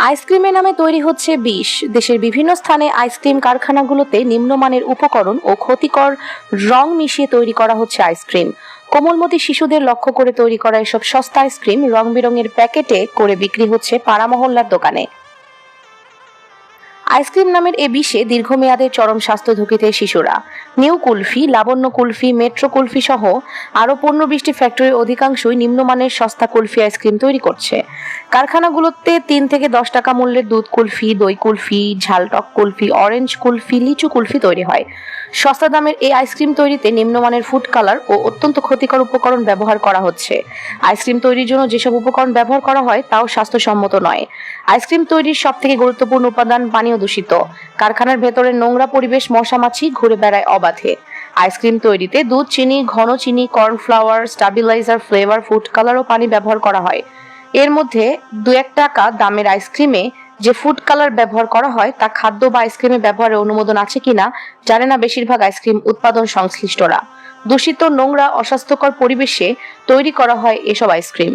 আইসক্রিমের নামে তৈরি হচ্ছে বিষ। দেশের বিভিন্ন স্থানে আইসক্রিম কারখানাগুলোতে নিম্নমানের উপকরণ ও ক্ষতিকর রং মিশিয়ে তৈরি করা হচ্ছে আইসক্রিম। কোমলমতি শিশুদের লক্ষ্য করে তৈরি করা এসব সস্তা আইসক্রিম রং বেরঙের প্যাকেটে করে বিক্রি হচ্ছে পাড়া মহল্লার দোকানে। আইসক্রিম নামের এ বিষে দীর্ঘমেয়াদে চরম স্বাস্থ্য ঝুঁকিতে শিশুরা। নিউ কুলফি, লাবণ্য কুলফি, মেট্রো কুলফি সহ আরো 15-20টি ফ্যাক্টরির অধিকাংশই নিম্নমানের সস্তা কুলফি আইসক্রিম তৈরি করছে। কারখানাগুলোতে 3 থেকে 10 টাকা মূল্যের দুধ কুলফি, দই কুলফি, ঝালটক কুলফি, অরেঞ্জ কুলফি, লিচু কুলফি তৈরি হয়। সস্তা দামের এই আইসক্রিম তৈরিতে নিম্নমানের ফুড কালার ও অত্যন্ত ক্ষতিকর উপকরণ ব্যবহার করা হচ্ছে। আইসক্রিম তৈরির জন্য যেসব উপকরণ ব্যবহার করা হয় তাও স্বাস্থ্যসম্মত নয়। আইসক্রিম তৈরির সবথেকে গুরুত্বপূর্ণ উপাদান পানীয় দূষিত। কারখানার ভেতরে নোংরা পরিবেশ, মশামাছি ঘুরে বেড়ায় অবাধে। আইসক্রিম তৈরিতে দুধ, চিনি, ঘন চিনি, cornflour, stabiliser, flavour, food colour ও পানি ব্যবহার করা হয়। এর মধ্যে 2-1 টাকা দামের আইসক্রিমে যে ফুড কালার ব্যবহার করা হয় তা খাদ্য বা আইসক্রিমে ব্যবহারের অনুমোদন আছে কিনা জানে না বেশিরভাগ আইসক্রিম উৎপাদন সংশ্লিষ্টরা। দূষিত, নোংরা, অস্বাস্থ্যকর পরিবেশে তৈরি করা হয় এসব আইসক্রিম।